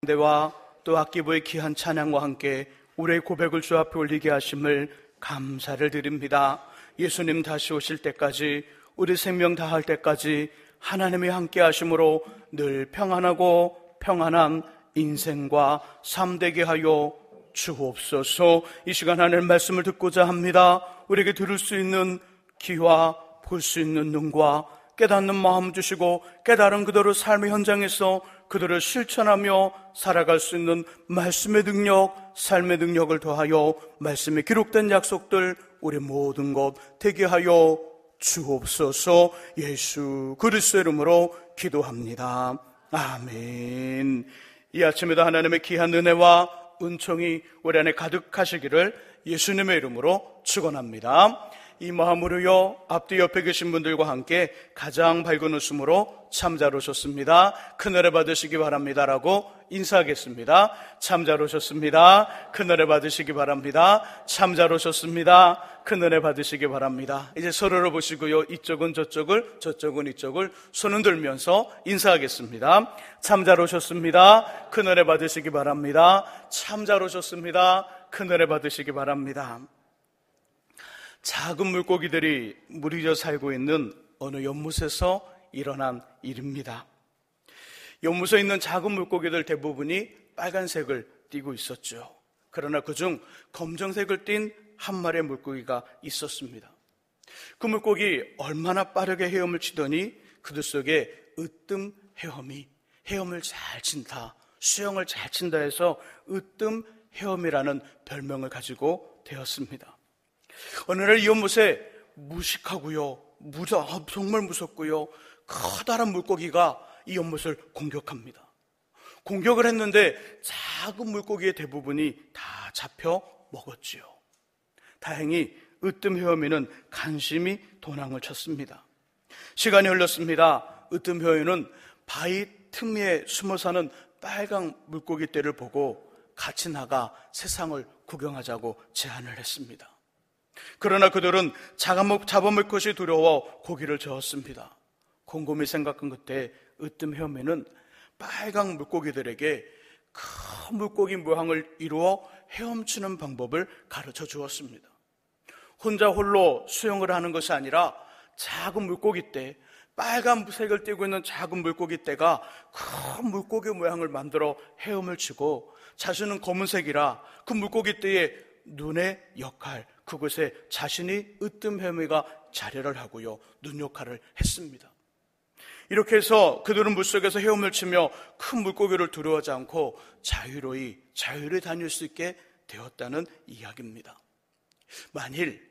대와 또 악기부의 귀한 찬양과 함께 우리의 고백을 주 앞에 올리게 하심을 감사를 드립니다. 예수님 다시 오실 때까지, 우리 생명 다할 때까지 하나님이 함께 하심으로 늘 평안하고 평안한 인생과 삶 되게 하여 주옵소서. 이 시간 하나님 말씀을 듣고자 합니다. 우리에게 들을 수 있는 귀와 볼 수 있는 눈과 깨닫는 마음 주시고, 깨달은 그대로 삶의 현장에서 그들을 실천하며 살아갈 수 있는 말씀의 능력, 삶의 능력을 더하여 말씀에 기록된 약속들 우리 모든 것 되게 하여 주옵소서. 예수 그리스도의 이름으로 기도합니다. 아멘. 이 아침에도 하나님의 귀한 은혜와 은총이 우리 안에 가득하시기를 예수님의 이름으로 축원합니다. 이 마음으로요, 앞뒤 옆에 계신 분들과 함께 가장 밝은 웃음으로 참 잘 오셨습니다, 큰은혜 받으시기 바랍니다라고 인사하겠습니다. 참 잘 오셨습니다, 큰은혜 받으시기 바랍니다. 참 잘 오셨습니다, 큰은혜 받으시기 바랍니다. 이제 서로를 보시고요, 이쪽은 저쪽을, 저쪽은 이쪽을 손을 들면서 인사하겠습니다. 참 잘 오셨습니다, 큰은혜 받으시기 바랍니다. 참 잘 오셨습니다, 큰은혜 받으시기 바랍니다. 작은 물고기들이 무리져 살고 있는 어느 연못에서 일어난 일입니다. 연못에 있는 작은 물고기들 대부분이 빨간색을 띠고 있었죠. 그러나 그중 검정색을 띤 한 마리의 물고기가 있었습니다. 그 물고기 얼마나 빠르게 헤엄을 치더니 그들 속에 으뜸 헤엄을 잘 친다, 수영을 잘 친다 해서 으뜸 헤엄이라는 별명을 가지고 되었습니다. 어느 날 이 연못에 무식하고요, 정말 무섭고요, 커다란 물고기가 이 연못을 공격합니다. 공격을 했는데 작은 물고기의 대부분이 다 잡혀 먹었지요. 다행히 으뜸 헤엄이는 간신히 도망을 쳤습니다. 시간이 흘렀습니다. 으뜸 헤엄이는 바위 틈에 숨어 사는 빨간 물고기 떼를 보고 같이 나가 세상을 구경하자고 제안을 했습니다. 그러나 그들은 잡아먹을 것이 두려워 고기를 저었습니다. 곰곰이 생각한 그때 으뜸 헤엄이는 빨강 물고기들에게 큰 물고기 모양을 이루어 헤엄치는 방법을 가르쳐 주었습니다. 혼자 홀로 수영을 하는 것이 아니라 작은 물고기 떼, 빨간 색을 띠고 있는 작은 물고기 떼가 큰 물고기 모양을 만들어 헤엄을 치고, 자신은 검은색이라 그 물고기 떼의 눈의 역할, 그곳에 자신이 으뜸 헤엄이가 자리를 하고요, 눈 역할을 했습니다. 이렇게 해서 그들은 물속에서 헤엄을 치며 큰 물고기를 두려워하지 않고 자유로이 다닐 수 있게 되었다는 이야기입니다. 만일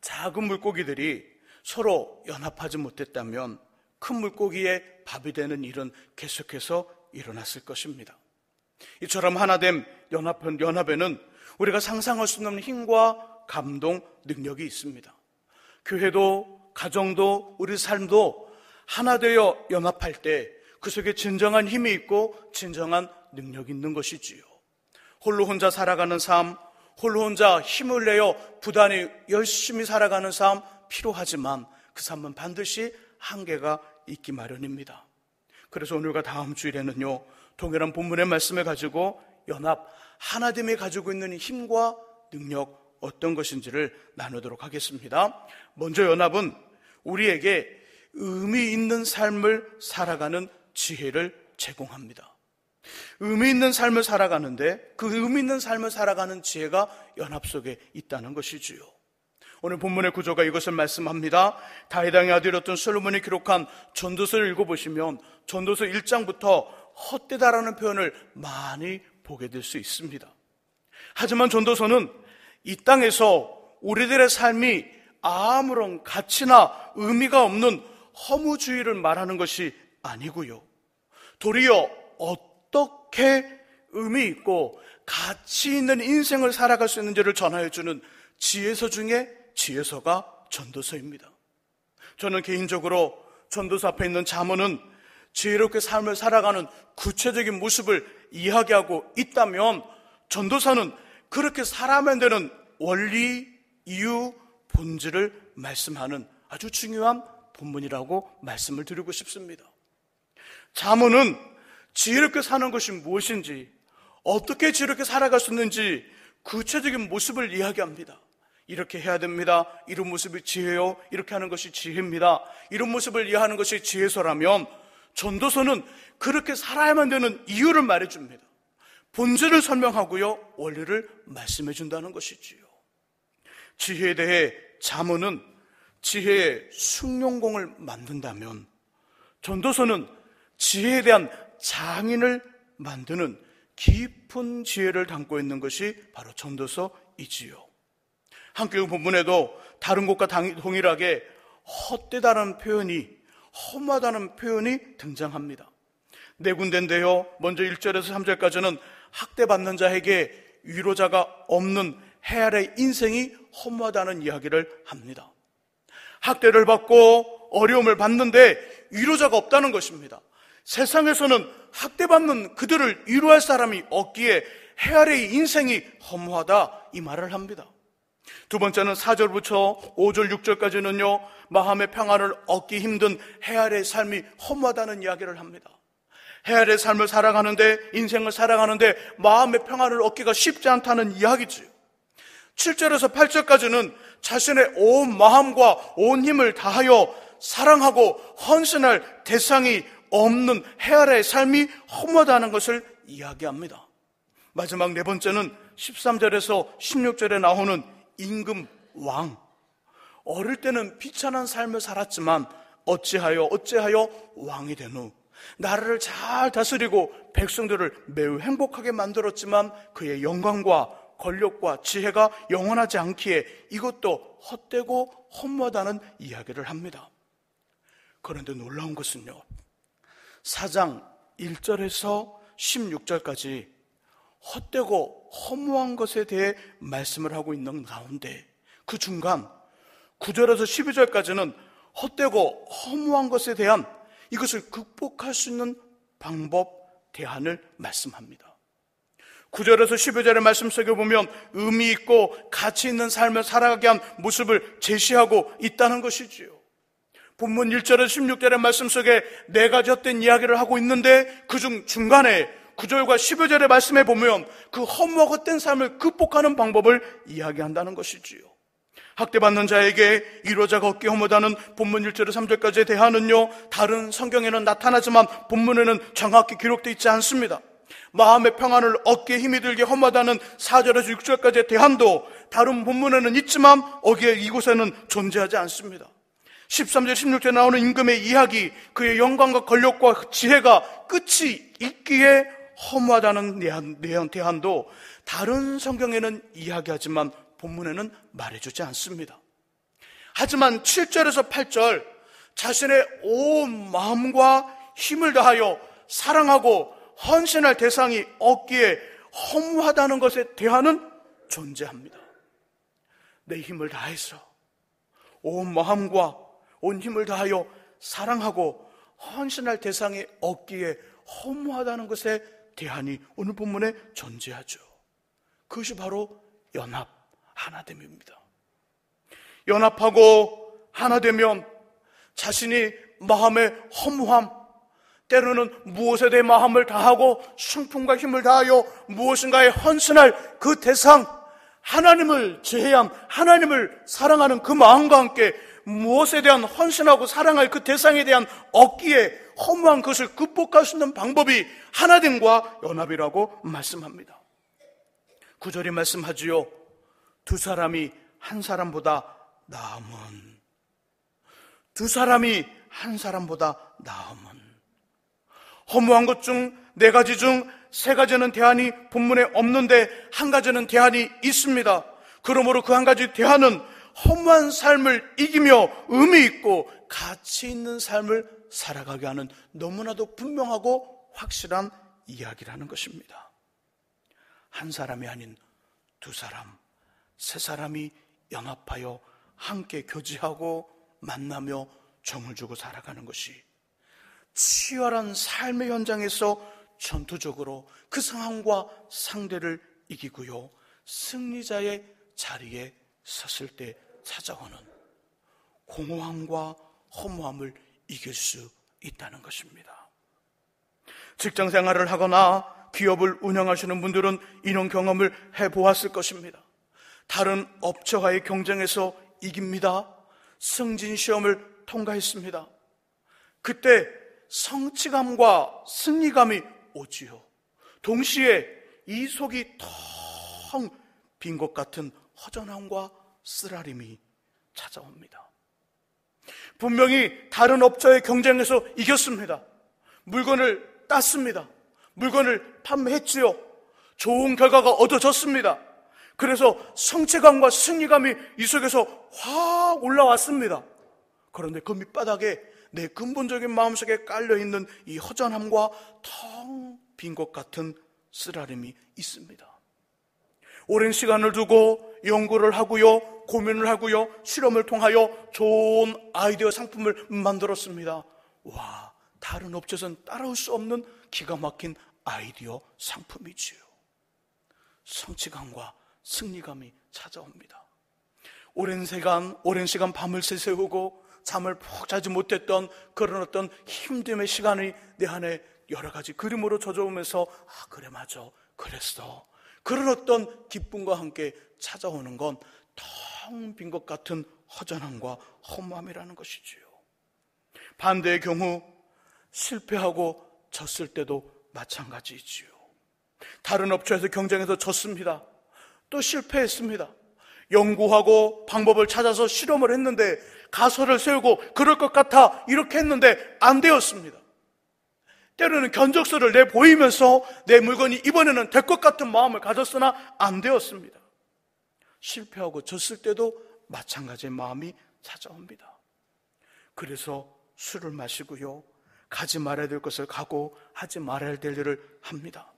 작은 물고기들이 서로 연합하지 못했다면 큰 물고기의 밥이 되는 일은 계속해서 일어났을 것입니다. 이처럼 하나됨 연합에는 우리가 상상할 수 없는 힘과 감동, 능력이 있습니다. 교회도, 가정도, 우리 삶도 하나 되어 연합할 때 그 속에 진정한 힘이 있고 진정한 능력이 있는 것이지요. 홀로 혼자 살아가는 삶, 홀로 혼자 힘을 내어 부단히 열심히 살아가는 삶 필요하지만 그 삶은 반드시 한계가 있기 마련입니다. 그래서 오늘과 다음 주일에는요, 동일한 본문의 말씀을 가지고 연합, 하나됨이 가지고 있는 힘과 능력 어떤 것인지를 나누도록 하겠습니다. 먼저 연합은 우리에게 의미 있는 삶을 살아가는 지혜를 제공합니다. 의미 있는 삶을 살아가는데 그 의미 있는 삶을 살아가는 지혜가 연합 속에 있다는 것이지요. 오늘 본문의 구조가 이것을 말씀합니다. 다윗 왕의 아들이었던 솔로몬이 기록한 전도서를 읽어보시면 전도서 1장부터 헛되다라는 표현을 많이 보게 될 수 있습니다. 하지만 전도서는 이 땅에서 우리들의 삶이 아무런 가치나 의미가 없는 허무주의를 말하는 것이 아니고요, 도리어 어떻게 의미 있고 가치 있는 인생을 살아갈 수 있는지를 전하여주는 지혜서 중에 지혜서가 전도서입니다. 저는 개인적으로 전도서 앞에 있는 잠언은 지혜롭게 삶을 살아가는 구체적인 모습을 이야기하고 있다면, 전도서는 그렇게 살아야만 되는 원리, 이유, 본질을 말씀하는 아주 중요한 본문이라고 말씀을 드리고 싶습니다. 잠언은 지혜롭게 사는 것이 무엇인지, 어떻게 지혜롭게 살아갈 수 있는지 구체적인 모습을 이야기합니다. 이렇게 해야 됩니다. 이런 모습이 지혜요. 이렇게 하는 것이 지혜입니다. 이런 모습을 이해하는 것이 지혜서라면 전도서는 그렇게 살아야만 되는 이유를 말해줍니다. 본질을 설명하고요, 원리를 말씀해 준다는 것이지요. 지혜에 대해 잠언은 지혜의 숭늉공을 만든다면 전도서는 지혜에 대한 장인을 만드는 깊은 지혜를 담고 있는 것이 바로 전도서이지요. 한국 본문에도 다른 곳과 동일하게 헛되다는 표현이, 험하다는 표현이 등장합니다. 네 군데인데요. 먼저 1절에서 3절까지는 학대받는 자에게 위로자가 없는 해 아래 인생이 허무하다는 이야기를 합니다. 학대를 받고 어려움을 받는데 위로자가 없다는 것입니다. 세상에서는 학대받는 그들을 위로할 사람이 없기에 해 아래의 인생이 허무하다, 이 말을 합니다. 두 번째는 4절부터 5절, 6절까지는요, 마음의 평안을 얻기 힘든 해 아래의 삶이 허무하다는 이야기를 합니다. 해 아래의 삶을 살아가는데, 인생을 살아가는데 마음의 평안을 얻기가 쉽지 않다는 이야기지요. 7절에서 8절까지는 자신의 온 마음과 온 힘을 다하여 사랑하고 헌신할 대상이 없는 해 아래의 삶이 허무하다는 것을 이야기합니다. 마지막 네 번째는 13절에서 16절에 나오는 임금 왕. 어릴 때는 비천한 삶을 살았지만 어찌하여 왕이 된 후 나라를 잘 다스리고 백성들을 매우 행복하게 만들었지만 그의 영광과 권력과 지혜가 영원하지 않기에 이것도 헛되고 허무하다는 이야기를 합니다. 그런데 놀라운 것은요, 4장 1절에서 16절까지 헛되고 허무한 것에 대해 말씀을 하고 있는 가운데 그 중간 9절에서 12절까지는 헛되고 허무한 것에 대한 이것을 극복할 수 있는 방법, 대안을 말씀합니다. 9절에서 12절의 말씀 속에 보면 의미 있고 가치 있는 삶을 살아가게 한 모습을 제시하고 있다는 것이지요. 본문 1절에서 16절의 말씀 속에 네 가지 헛된 이야기를 하고 있는데 그중 중간에 9절과 12절의 말씀에 보면 그 허무하고 헛된 삶을 극복하는 방법을 이야기한다는 것이지요. 학대받는 자에게 위로자가 없기 허무하다는 본문 1절에서 3절까지의 대안은요, 다른 성경에는 나타나지만 본문에는 정확히 기록되어 있지 않습니다. 마음의 평안을 얻기에 힘이 들게 허무하다는 4절에서 6절까지의 대안도 다른 본문에는 있지만 거기에 이곳에는 존재하지 않습니다. 13절 16절에 나오는 임금의 이야기, 그의 영광과 권력과 지혜가 끝이 있기에 허무하다는 대안도 다른 성경에는 이야기하지만 본문에는 말해주지 않습니다. 하지만 7절에서 8절 자신의 온 마음과 힘을 다하여 사랑하고 헌신할 대상이 없기에 허무하다는 것에 대안은 존재합니다. 내 힘을 다해서 온 마음과 온 힘을 다하여 사랑하고 헌신할 대상이 없기에 허무하다는 것에 대안이 오늘 본문에 존재하죠. 그것이 바로 연합, 하나됨입니다. 연합하고 하나되면 자신이 마음의 허무함, 때로는 무엇에 대해 마음을 다하고 승품과 힘을 다하여 무엇인가에 헌신할 그 대상, 하나님을 제외한 하나님을 사랑하는 그 마음과 함께 무엇에 대한 헌신하고 사랑할 그 대상에 대한 얻기에 허무한 것을 극복할 수 있는 방법이 하나됨과 연합이라고 말씀합니다. 9절이 말씀하지요. 두 사람이 한 사람보다 나음은, 두 사람이 한 사람보다 나음은. 허무한 것 중 네 가지 중 세 가지는 대안이 본문에 없는데 한 가지는 대안이 있습니다. 그러므로 그 한 가지 대안은 허무한 삶을 이기며 의미 있고 가치 있는 삶을 살아가게 하는 너무나도 분명하고 확실한 이야기라는 것입니다. 한 사람이 아닌 두 사람, 세 사람이 연합하여 함께 교제하고 만나며 정을 주고 살아가는 것이 치열한 삶의 현장에서 전투적으로 그 상황과 상대를 이기고요, 승리자의 자리에 섰을 때 찾아오는 공허함과 허무함을 이길 수 있다는 것입니다. 직장 생활을 하거나 기업을 운영하시는 분들은 이런 경험을 해보았을 것입니다. 다른 업체와의 경쟁에서 이깁니다. 승진 시험을 통과했습니다. 그때 성취감과 승리감이 오지요. 동시에 이 속이 텅 빈 것 같은 허전함과 쓰라림이 찾아옵니다. 분명히 다른 업체의 경쟁에서 이겼습니다. 물건을 땄습니다. 물건을 판매했지요. 좋은 결과가 얻어졌습니다. 그래서 성취감과 승리감이 이 속에서 확 올라왔습니다. 그런데 그 밑바닥에 내 근본적인 마음속에 깔려있는 이 허전함과 텅 빈 것 같은 쓰라림이 있습니다. 오랜 시간을 두고 연구를 하고요, 고민을 하고요, 실험을 통하여 좋은 아이디어 상품을 만들었습니다. 와, 다른 업체에서는 따라올 수 없는 기가 막힌 아이디어 상품이지요. 성취감과 승리감이 찾아옵니다. 오랜 시간 밤을 새세우고 잠을 푹 자지 못했던 그런 어떤 힘듦의 시간이 내 안에 여러 가지 그림으로 젖어오면서 그래 맞아 그랬어, 그런 어떤 기쁨과 함께 찾아오는 건 텅 빈 것 같은 허전함과 허무함이라는 것이지요. 반대의 경우 실패하고 졌을 때도 마찬가지이지요. 다른 업체에서 경쟁해서 졌습니다. 또 실패했습니다. 연구하고 방법을 찾아서 실험을 했는데, 가설을 세우고 그럴 것 같아 이렇게 했는데 안 되었습니다. 때로는 견적서를 내보이면서 내 물건이 이번에는 될 것 같은 마음을 가졌으나 안 되었습니다. 실패하고 졌을 때도 마찬가지의 마음이 찾아옵니다. 그래서 술을 마시고요, 가지 말아야 될 것을 가고 하지 말아야 될 일을 합니다.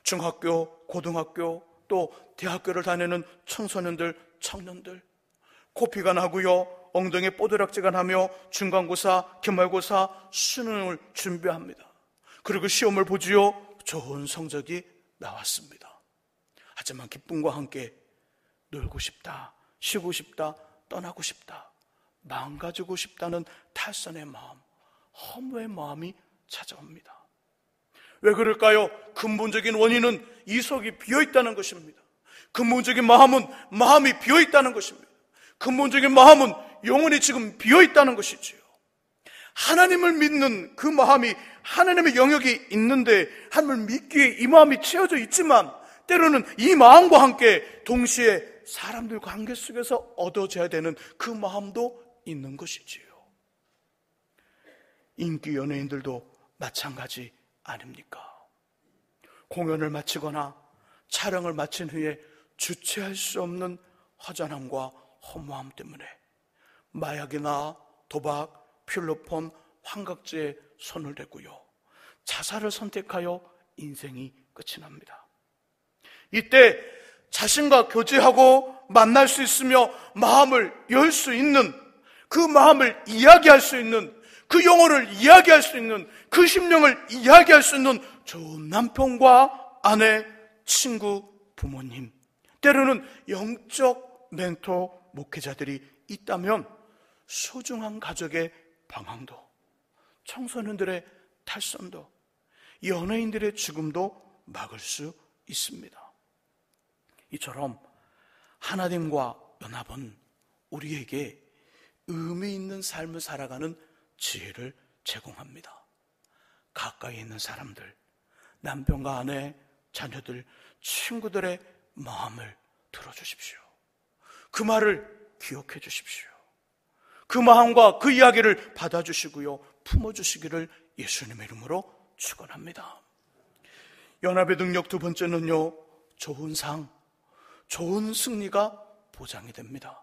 중학교, 고등학교, 또 대학교를 다니는 청소년들, 청년들, 코피가 나고요, 엉덩이에 뽀드락지가 나며 중간고사, 기말고사, 수능을 준비합니다. 그리고 시험을 보지요. 좋은 성적이 나왔습니다. 하지만 기쁨과 함께 놀고 싶다, 쉬고 싶다, 떠나고 싶다, 망가지고 싶다는 탈선의 마음, 허무의 마음이 찾아옵니다. 왜 그럴까요? 근본적인 원인은 이 속이 비어있다는 것입니다. 근본적인 마음이 비어있다는 것입니다. 근본적인 마음은 영혼이 지금 비어있다는 것이지요. 하나님을 믿는 그 마음이 하나님의 영역이 있는데, 하나님을 믿기에 이 마음이 채워져 있지만 때로는 이 마음과 함께 동시에 사람들 관계 속에서 얻어져야 되는 그 마음도 있는 것이지요. 인기 연예인들도 마찬가지 아닙니까? 공연을 마치거나 촬영을 마친 후에 주체할 수 없는 허전함과 허무함 때문에 마약이나 도박, 필로폰, 환각제에 손을 대고요, 자살을 선택하여 인생이 끝이 납니다. 이때 자신과 교제하고 만날 수 있으며 마음을 열 수 있는, 그 마음을 이야기할 수 있는, 그 영혼을 이야기할 수 있는, 그 심령을 이야기할 수 있는 좋은 남편과 아내, 친구, 부모님, 때로는 영적 멘토 목회자들이 있다면 소중한 가족의 방황도, 청소년들의 탈선도, 연예인들의 죽음도 막을 수 있습니다. 이처럼 하나님과 연합은 우리에게 의미 있는 삶을 살아가는 지혜를 제공합니다. 가까이 있는 사람들, 남편과 아내, 자녀들, 친구들의 마음을 들어주십시오. 그 말을 기억해 주십시오. 그 마음과 그 이야기를 받아주시고요, 품어주시기를 예수님의 이름으로 축원합니다. 연합의 능력 두 번째는요, 좋은 상, 좋은 승리가 보장이 됩니다.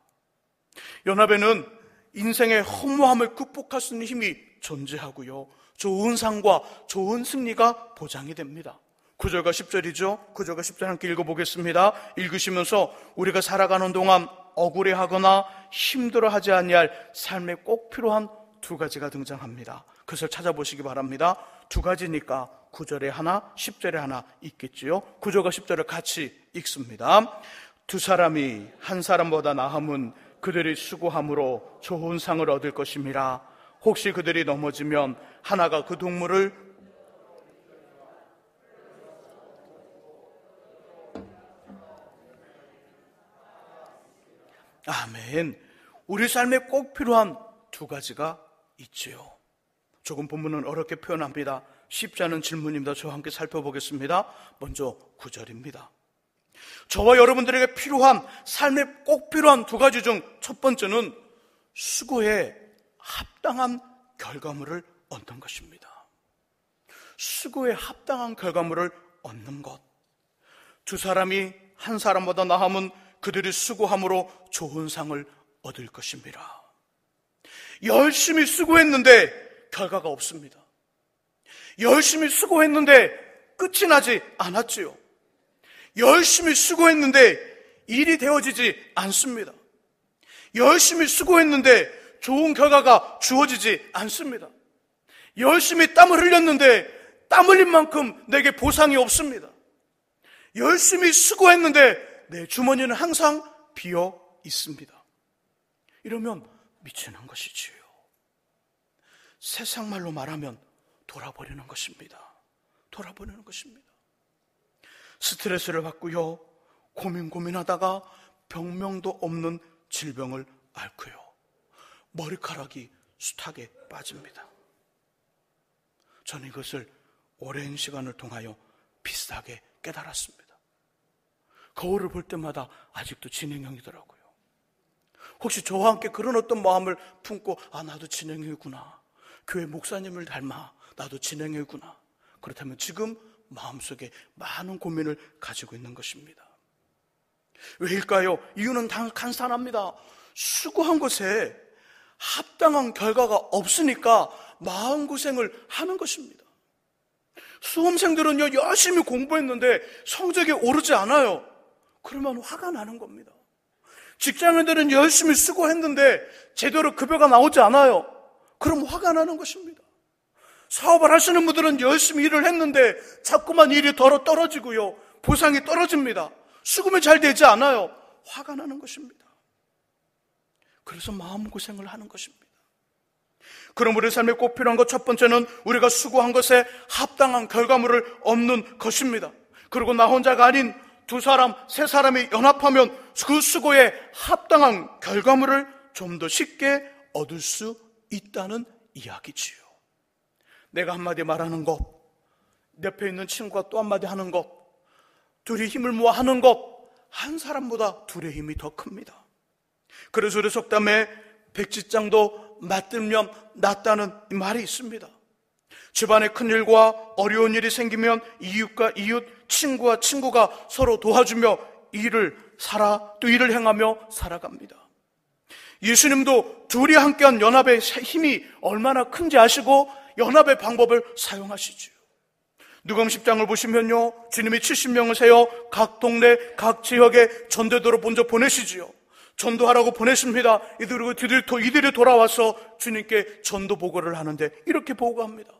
연합에는 인생의 허무함을 극복할 수 있는 힘이 존재하고요, 좋은 상과 좋은 승리가 보장이 됩니다. 9절과 10절이죠. 9절과 10절 함께 읽어보겠습니다. 읽으시면서 우리가 살아가는 동안 억울해하거나 힘들어하지 아니할 삶에 꼭 필요한 두 가지가 등장합니다. 그것을 찾아보시기 바랍니다. 두 가지니까 9절에 하나, 10절에 하나 있겠지요. 9절과 10절을 같이 읽습니다. 두 사람이 한 사람보다 나음은 그들이 수고함으로 좋은 상을 얻을 것임이라. 혹시 그들이 넘어지면 하나가 그 동물을 아멘. 우리 삶에 꼭 필요한 두 가지가 있지요. 조금 본문은 어렵게 표현합니다. 쉽지 않은 질문입니다. 저와 함께 살펴보겠습니다. 먼저 9절입니다. 저와 여러분들에게 필요한, 삶에 꼭 필요한 두 가지 중 첫 번째는 수고에 합당한 결과물을 얻는 것입니다. 수고에 합당한 결과물을 얻는 것. 두 사람이 한 사람보다 나으면 그들이 수고함으로 좋은 상을 얻을 것입니다. 열심히 수고했는데 결과가 없습니다. 열심히 수고했는데 끝이 나지 않았지요. 열심히 수고했는데 일이 되어지지 않습니다. 열심히 수고했는데 좋은 결과가 주어지지 않습니다. 열심히 땀을 흘렸는데 땀 흘린 만큼 내게 보상이 없습니다. 열심히 수고했는데 내 주머니는 항상 비어 있습니다. 이러면 미치는 것이지요. 세상 말로 말하면 돌아버리는 것입니다. 돌아버리는 것입니다. 스트레스를 받고요, 고민하다가 병명도 없는 질병을 앓고요, 머리카락이 숱하게 빠집니다. 저는 이것을 오랜 시간을 통하여 비슷하게 깨달았습니다. 거울을 볼 때마다 아직도 진행형이더라고요. 혹시 저와 함께 그런 어떤 마음을 품고, 나도 진행형이구나, 교회 목사님을 닮아 나도 진행형이구나, 그렇다면 지금 마음속에 많은 고민을 가지고 있는 것입니다. 왜일까요? 이유는 간단합니다. 수고한 것에 합당한 결과가 없으니까 마음고생을 하는 것입니다. 수험생들은요, 열심히 공부했는데 성적이 오르지 않아요. 그러면 화가 나는 겁니다. 직장인들은 열심히 수고했는데 제대로 급여가 나오지 않아요. 그럼 화가 나는 것입니다. 사업을 하시는 분들은 열심히 일을 했는데 자꾸만 일이 떨어지고요, 보상이 떨어집니다. 수금이 잘 되지 않아요. 화가 나는 것입니다. 그래서 마음고생을 하는 것입니다. 그럼 우리 삶에 꼭 필요한 것 첫 번째는 우리가 수고한 것에 합당한 결과물을 얻는 것입니다. 그리고 나 혼자가 아닌 두 사람, 세 사람이 연합하면 그 수고에 합당한 결과물을 좀 더 쉽게 얻을 수 있다는 이야기지요. 내가 한마디 말하는 것, 옆에 있는 친구가 또 한마디 하는 것, 둘이 힘을 모아 하는 것, 한 사람보다 둘의 힘이 더 큽니다. 그래서 우리 속담에 백지장도 맞들면 낫다는 말이 있습니다. 집안에 큰일과 어려운 일이 생기면 이웃과 이웃, 친구와 친구가 서로 도와주며 또 일을 행하며 살아갑니다. 예수님도 둘이 함께한 연합의 힘이 얼마나 큰지 아시고 연합의 방법을 사용하시죠. 누가복음 10장을 보시면요, 주님이 70명을 세워 각 동네, 각 지역에 전도도로 먼저 보내시지요. 전도하라고 보내십니다. 이들이 돌아와서 주님께 전도 보고를 하는데 이렇게 보고합니다.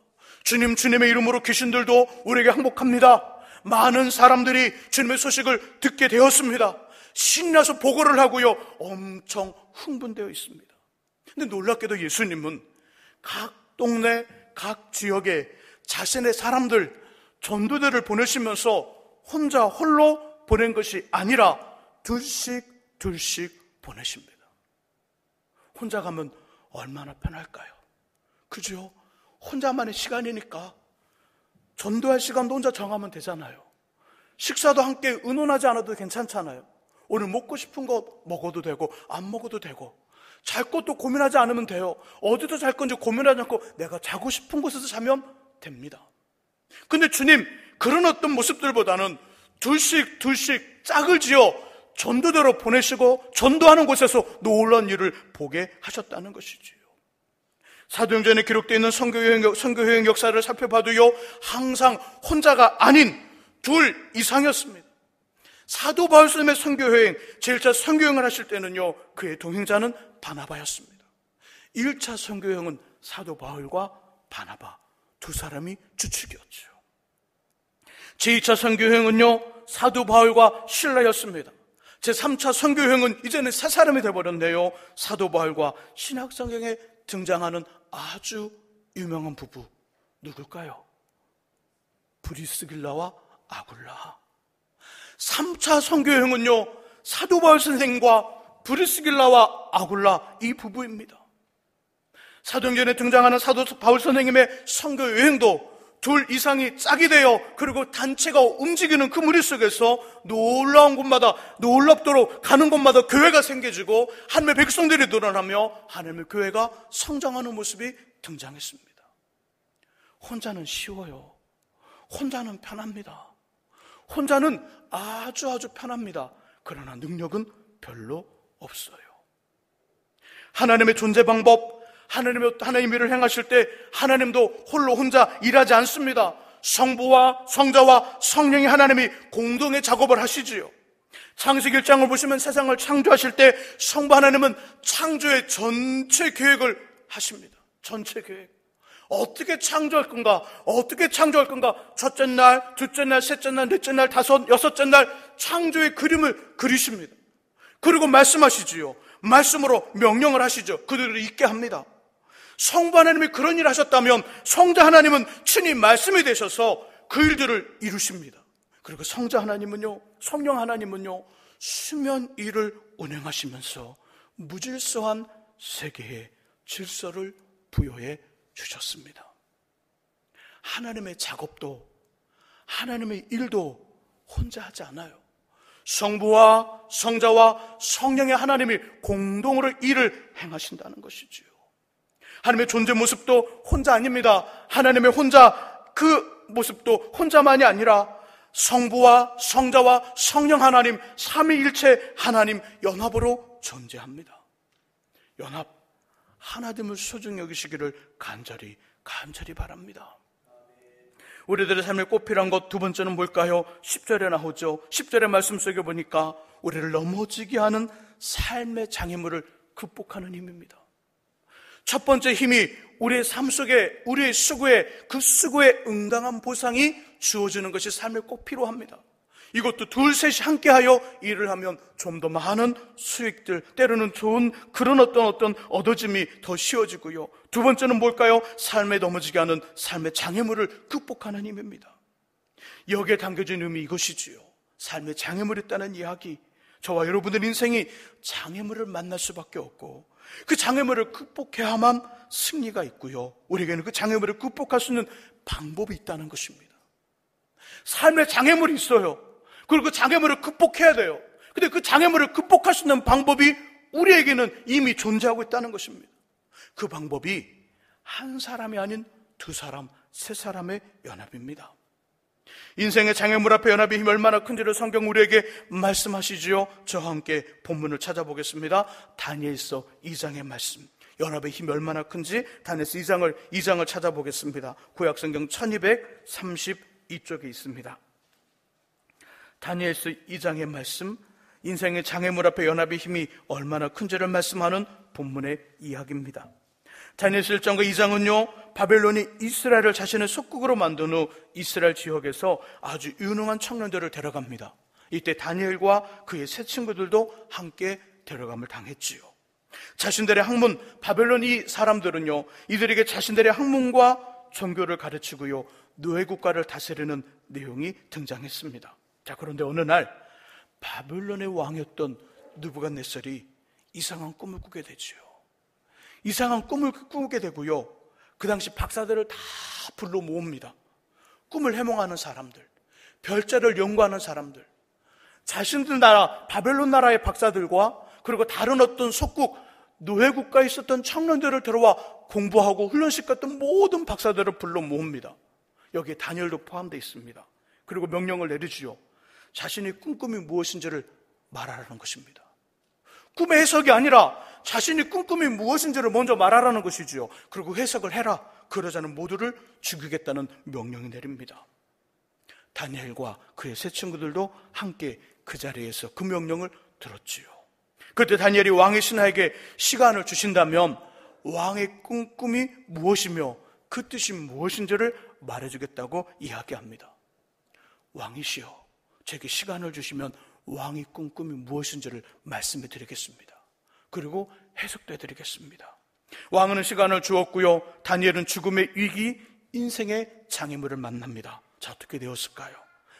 주님의 이름으로 귀신들도 우리에게 항복합니다. 많은 사람들이 주님의 소식을 듣게 되었습니다. 신나서 보고를 하고요, 엄청 흥분되어 있습니다. 근데 놀랍게도 예수님은 각 동네, 각 지역에 자신의 사람들, 전도대를 보내시면서 혼자 홀로 보낸 것이 아니라 둘씩 보내십니다. 혼자 가면 얼마나 편할까요? 그죠? 혼자만의 시간이니까 전도할 시간도 혼자 정하면 되잖아요. 식사도 함께 의논하지 않아도 괜찮잖아요. 오늘 먹고 싶은 거 먹어도 되고 안 먹어도 되고, 잘 것도 고민하지 않으면 돼요. 어디서 잘 건지 고민하지 않고 내가 자고 싶은 곳에서 자면 됩니다. 근데 주님, 그런 어떤 모습들보다는 둘씩 짝을 지어 전도대로 보내시고 전도하는 곳에서 놀라운 일을 보게 하셨다는 것이지요. 사도행전에 기록되어 있는 선교여행 역사를 살펴봐도요, 항상 혼자가 아닌 둘 이상이었습니다. 사도 바울 선생님의 선교여행, 제1차 선교여행을 하실 때는요, 그의 동행자는 바나바였습니다. 1차 선교여행은 사도 바울과 바나바 두 사람이 주축이었죠. 제2차 선교여행은요, 사도 바울과 실라였습니다. 제3차 선교여행은 이제는 세 사람이 되어버렸네요. 사도 바울과 신약성경에 등장하는 아주 유명한 부부, 누굴까요? 브리스길라와 아굴라. 3차 선교여행은요, 사도 바울 선생과 브리스길라와 아굴라 이 부부입니다. 사도행전에 등장하는 사도 바울 선생님의 선교 여행도 둘 이상이 짝이 되어 그리고 단체가 움직이는 그 무리 속에서 놀라운 곳마다 놀랍도록 가는 곳마다 교회가 생겨지고 하나님의 백성들이 늘어나며 하나님의 교회가 성장하는 모습이 등장했습니다. 혼자는 쉬워요. 혼자는 편합니다. 혼자는 아주 편합니다. 그러나 능력은 별로 없어요. 하나님의 존재 방법, 하나님의 일을 행하실 때 하나님도 홀로 혼자 일하지 않습니다. 성부와 성자와 성령이 하나님이 공동의 작업을 하시지요. 창세기 1장을 보시면 세상을 창조하실 때 성부 하나님은 창조의 전체 계획을 하십니다. 전체 계획. 어떻게 창조할 건가? 어떻게 창조할 건가? 첫째 날, 둘째 날, 셋째 날, 넷째 날, 다섯, 여섯째 날 창조의 그림을 그리십니다. 그리고 말씀하시지요. 말씀으로 명령을 하시죠. 그들을 있게 합니다. 성부 하나님이 그런 일을 하셨다면 성자 하나님은 친히 말씀이 되셔서 그 일들을 이루십니다. 그리고 성자 하나님은요, 성령 하나님은요, 수면 일을 운행하시면서 무질서한 세계에 질서를 부여해 주셨습니다. 하나님의 작업도 하나님의 일도 혼자 하지 않아요. 성부와 성자와 성령의 하나님이 공동으로 일을 행하신다는 것이지요. 하나님의 존재 모습도 혼자 아닙니다. 하나님의 혼자 그 모습도 혼자만이 아니라 성부와 성자와 성령 하나님 삼위일체 하나님 연합으로 존재합니다. 연합 하나됨을 소중히 여기시기를 간절히 바랍니다. 우리들의 삶에 꼭 필요한 것 두 번째는 뭘까요? 10절에 나오죠. 10절의 말씀 속에 보니까 우리를 넘어지게 하는 삶의 장애물을 극복하는 힘입니다. 첫 번째 힘이 우리의 삶 속에 우리의 수고에 그 수고에 응당한 보상이 주어지는 것이 삶에 꼭 필요합니다. 이것도 둘 셋이 함께하여 일을 하면 좀 더 많은 수익들, 때로는 좋은 그런 어떤 얻어짐이 더 쉬워지고요. 두 번째는 뭘까요? 삶에 넘어지게 하는 삶의 장애물을 극복하는 힘입니다. 여기에 담겨진 의미 이것이지요. 삶의 장애물이 있다는 이야기. 저와 여러분들 인생이 장애물을 만날 수밖에 없고 그 장애물을 극복해야만 승리가 있고요. 우리에게는 그 장애물을 극복할 수 있는 방법이 있다는 것입니다. 삶에 장애물이 있어요. 그리고 그 장애물을 극복해야 돼요. 근데 그 장애물을 극복할 수 있는 방법이 우리에게는 이미 존재하고 있다는 것입니다. 그 방법이 한 사람이 아닌 두 사람, 세 사람의 연합입니다. 인생의 장애물 앞에 연합의 힘이 얼마나 큰지를 성경 우리에게 말씀하시지요. 저와 함께 본문을 찾아보겠습니다. 다니엘서 2장의 말씀. 연합의 힘이 얼마나 큰지 다니엘서 2장을 찾아보겠습니다. 구약성경 1232쪽에 있습니다. 다니엘서 2장의 말씀, 인생의 장애물 앞에 연합의 힘이 얼마나 큰지를 말씀하는 본문의 이야기입니다. 다니엘서 1장과 2장은요, 바벨론이 이스라엘을 자신의 속국으로 만든 후 이스라엘 지역에서 아주 유능한 청년들을 데려갑니다. 이때 다니엘과 그의 세 친구들도 함께 데려감을 당했지요. 자신들의 학문, 바벨론 이 사람들은요, 이들에게 자신들의 학문과 종교를 가르치고요, 노예 국가를 다스리는 내용이 등장했습니다. 자, 그런데 어느 날 바벨론의 왕이었던 느부갓네살이 이상한 꿈을 꾸게 되지요. 이상한 꿈을 꾸게 되고요, 그 당시 박사들을 다 불러 모읍니다. 꿈을 해몽하는 사람들, 별자를 연구하는 사람들, 자신들 나라 바벨론 나라의 박사들과 그리고 다른 어떤 속국 노예 국가에 있었던 청년들을 들어와 공부하고 훈련시켰던 모든 박사들을 불러 모읍니다. 여기에 다니엘도 포함되어 있습니다. 그리고 명령을 내리지요. 자신의 꿈꿈이 무엇인지를 말하라는 것입니다. 꿈의 해석이 아니라 자신이 꿈꿈이 무엇인지를 먼저 말하라는 것이지요. 그리고 해석을 해라. 그러자는 모두를 죽이겠다는 명령을 내립니다. 다니엘과 그의 세 친구들도 함께 그 자리에서 그 명령을 들었지요. 그때 다니엘이 왕의 신하에게 시간을 주신다면 왕의 꿈꿈이 무엇이며 그 뜻이 무엇인지를 말해주겠다고 이야기합니다. 왕이시여, 제게 시간을 주시면 왕의 꿈꿈이 무엇인지를 말씀해 드리겠습니다. 그리고 해석도 해드리겠습니다. 왕은 시간을 주었고요, 다니엘은 죽음의 위기, 인생의 장애물을 만납니다. 자, 어떻게 되었을까요?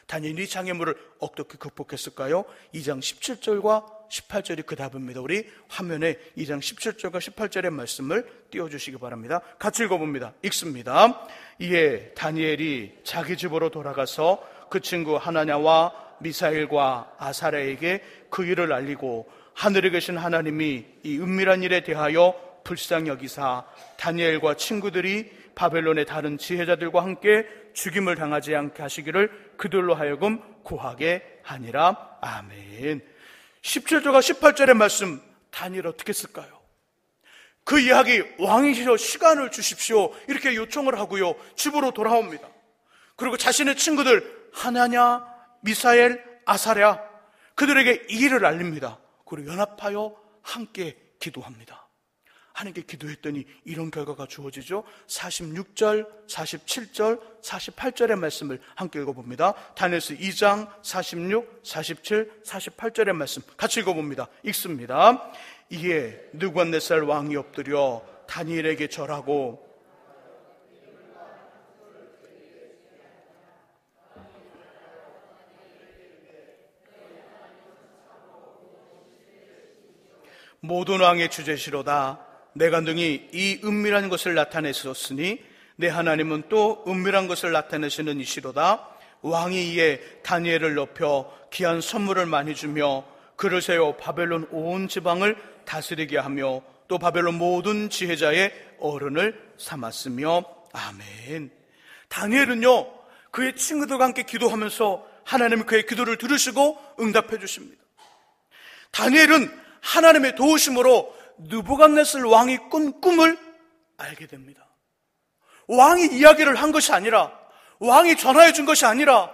다니엘이 장애물을 어떻게 극복했을까요? 2장 17절과 18절이 그 답입니다. 우리 화면에 2장 17절과 18절의 말씀을 띄워주시기 바랍니다. 같이 읽어봅니다. 읽습니다. 이에 다니엘이 자기 집으로 돌아가서 그 친구 하나냐와 미사엘과 아사랴에게 그 일을 알리고 하늘에 계신 하나님이 이 은밀한 일에 대하여 불쌍히 여기사 다니엘과 친구들이 바벨론의 다른 지혜자들과 함께 죽임을 당하지 않게 하시기를 그들로 하여금 구하게 하니라. 아멘. 17절과 18절의 말씀, 다니엘 어떻게 했을까요? 그 이야기, 왕이시여 시간을 주십시오, 이렇게 요청을 하고요, 집으로 돌아옵니다. 그리고 자신의 친구들 하나냐, 미사엘, 아사랴, 그들에게 이 일을 알립니다. 그리고 연합하여 함께 기도합니다. 하나님께 기도했더니 이런 결과가 주어지죠. 46절, 47절, 48절의 말씀을 함께 읽어봅니다. 다니엘서 2장 46, 47, 48절의 말씀 같이 읽어봅니다. 읽습니다. 이에 느부갓네살 왕이 엎드려 다니엘에게 절하고 모든 왕의 주제시로다. 내가 능히 이 은밀한 것을 나타내셨으니 내 하나님은 또 은밀한 것을 나타내시는 이시로다. 왕이 이에 다니엘을 높여 귀한 선물을 많이 주며 그를 세워 바벨론 온 지방을 다스리게 하며 또 바벨론 모든 지혜자의 어른을 삼았으며. 아멘. 다니엘은요, 그의 친구들과 함께 기도하면서 하나님이 그의 기도를 들으시고 응답해 주십니다. 다니엘은 하나님의 도우심으로 느부갓네살 왕이 꾼 꿈을 알게 됩니다. 왕이 이야기를 한 것이 아니라, 왕이 전화해 준 것이 아니라,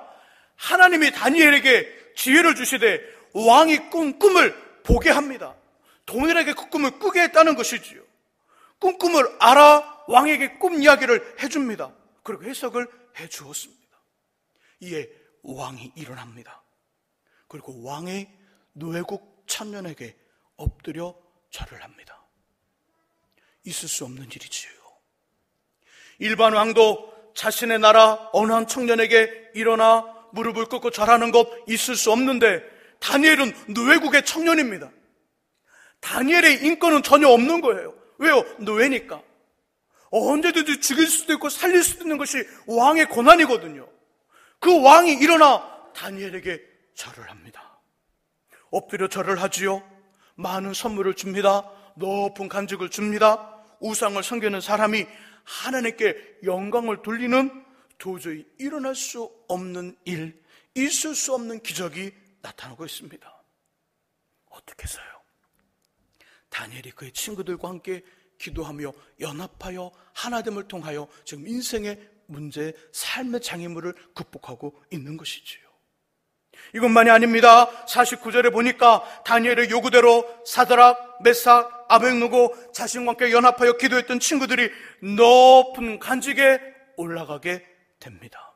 하나님이 다니엘에게 지혜를 주시되 왕이 꾼 꿈을 보게 합니다. 동일하게 그 꿈을 꾸게 했다는 것이지요. 꾼 꿈을 알아 왕에게 꿈 이야기를 해줍니다. 그리고 해석을 해주었습니다. 이에 왕이 일어납니다. 그리고 왕의 노예국 청년에게 엎드려 절을 합니다. 있을 수 없는 일이지요. 일반 왕도 자신의 나라 어느 한 청년에게 일어나 무릎을 꿇고 절하는 것 있을 수 없는데, 다니엘은 노예국의 청년입니다. 다니엘의 인권은 전혀 없는 거예요. 왜요? 노예니까. 언제든지 죽일 수도 있고 살릴 수도 있는 것이 왕의 권한이거든요. 그 왕이 일어나 다니엘에게 절을 합니다. 엎드려 절을 하지요. 많은 선물을 줍니다. 높은 간직을 줍니다. 우상을 섬기는 사람이 하나님께 영광을 돌리는 도저히 일어날 수 없는 일, 있을 수 없는 기적이 나타나고 있습니다. 어떻게 해서요? 다니엘이 그의 친구들과 함께 기도하며 연합하여 하나됨을 통하여 지금 인생의 문제, 삶의 장애물을 극복하고 있는 것이지요. 이것만이 아닙니다. 49절에 보니까 다니엘의 요구대로 사드락, 메삭, 아벳느고 자신과 함께 연합하여 기도했던 친구들이 높은 간직에 올라가게 됩니다.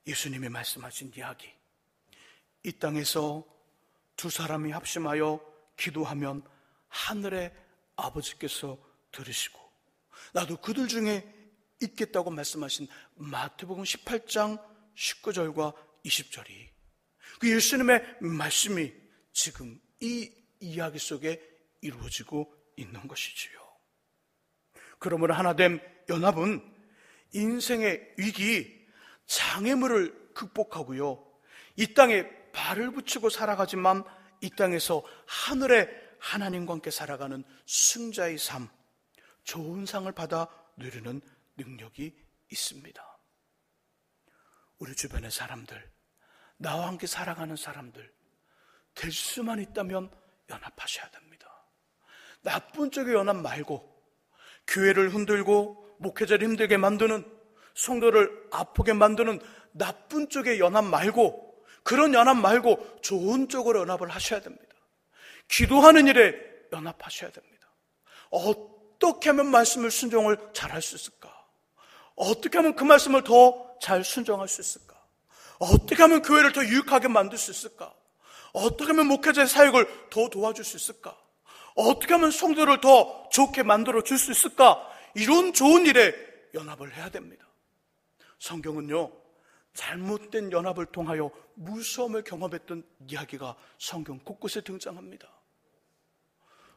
예수님이 말씀하신 이야기, 이 땅에서 두 사람이 합심하여 기도하면 하늘의 아버지께서 들으시고 나도 그들 중에 있겠다고 말씀하신 마태복음 18장 19절과 20절이 그 예수님의 말씀이 지금 이 이야기 속에 이루어지고 있는 것이지요. 그러므로 하나됨 연합은 인생의 위기, 장애물을 극복하고요, 이 땅에 발을 붙이고 살아가지만 이 땅에서 하늘의 하나님과 함께 살아가는 승자의 삶, 좋은 상을 받아 누리는 능력이 있습니다. 우리 주변의 사람들, 나와 함께 살아가는 사람들, 될 수만 있다면 연합하셔야 됩니다. 나쁜 쪽의 연합 말고, 교회를 흔들고 목회자를 힘들게 만드는, 성도를 아프게 만드는 나쁜 쪽의 연합 말고, 그런 연합 말고 좋은 쪽으로 연합을 하셔야 됩니다. 기도하는 일에 연합하셔야 됩니다. 어떻게 하면 말씀을 순종을 잘할 수 있을까? 어떻게 하면 그 말씀을 더 잘 순종할 수 있을까? 어떻게 하면 교회를 더 유익하게 만들 수 있을까? 어떻게 하면 목회자의 사역을 더 도와줄 수 있을까? 어떻게 하면 성도를 더 좋게 만들어 줄 수 있을까? 이런 좋은 일에 연합을 해야 됩니다. 성경은요, 잘못된 연합을 통하여 무서움을 경험했던 이야기가 성경 곳곳에 등장합니다.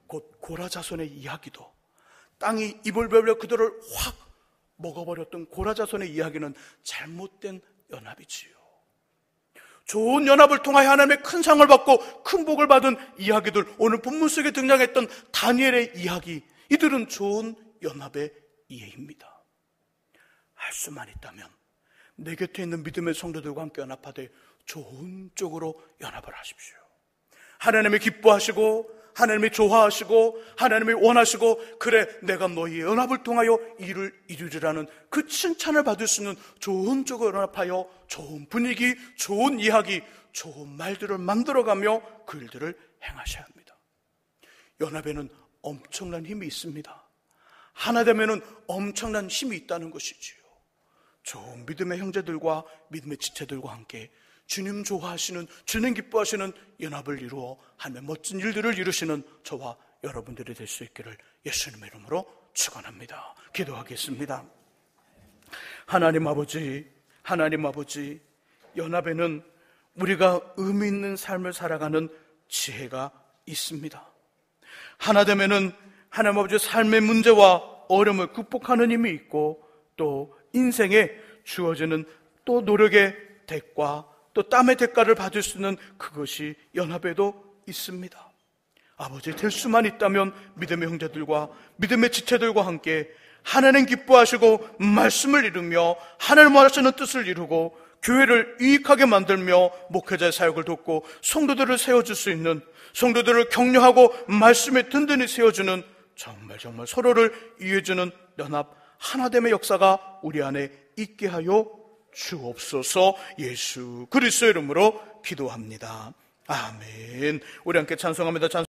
곧 고라 자손의 이야기도, 땅이 이불 벌려 그들을 확 먹어버렸던 고라 자손의 이야기는 잘못된 연합이지요. 좋은 연합을 통하여 하나님의 큰 상을 받고 큰 복을 받은 이야기들, 오늘 본문 속에 등장했던 다니엘의 이야기, 이들은 좋은 연합의 이해입니다. 할 수만 있다면 내 곁에 있는 믿음의 성도들과 함께 연합하되 좋은 쪽으로 연합을 하십시오. 하나님이 기뻐하시고 하나님이 좋아하시고 하나님이 원하시고, 그래 내가 너희의 연합을 통하여 일을 이루리라는 그 칭찬을 받을 수 있는 좋은 쪽으로 연합하여 좋은 분위기, 좋은 이야기, 좋은 말들을 만들어가며 그 일들을 행하셔야 합니다. 연합에는 엄청난 힘이 있습니다. 하나 되면은 엄청난 힘이 있다는 것이지요. 좋은 믿음의 형제들과 믿음의 지체들과 함께 주님 좋아하시는, 주님 기뻐하시는 연합을 이루어 하나님의 멋진 일들을 이루시는 저와 여러분들이 될 수 있기를 예수님의 이름으로 축원합니다. 기도하겠습니다. 하나님 아버지, 하나님 아버지, 연합에는 우리가 의미 있는 삶을 살아가는 지혜가 있습니다. 하나 되면은 하나님 아버지 삶의 문제와 어려움을 극복하는 힘이 있고, 또 인생에 주어지는 또 노력의 대가, 또 땀의 대가를 받을 수 있는 그것이 연합에도 있습니다. 아버지, 될 수만 있다면 믿음의 형제들과 믿음의 지체들과 함께 하나님 기뻐하시고 말씀을 이루며 하나님 원하시는 뜻을 이루고 교회를 유익하게 만들며 목회자의 사역을 돕고 성도들을 세워줄 수 있는, 성도들을 격려하고 말씀에 든든히 세워주는, 정말 서로를 이해해주는 연합 하나됨의 역사가 우리 안에 있게 하여 주옵소서. 예수 그리스도의 이름으로 기도합니다. 아멘. 우리 함께 찬송합니다.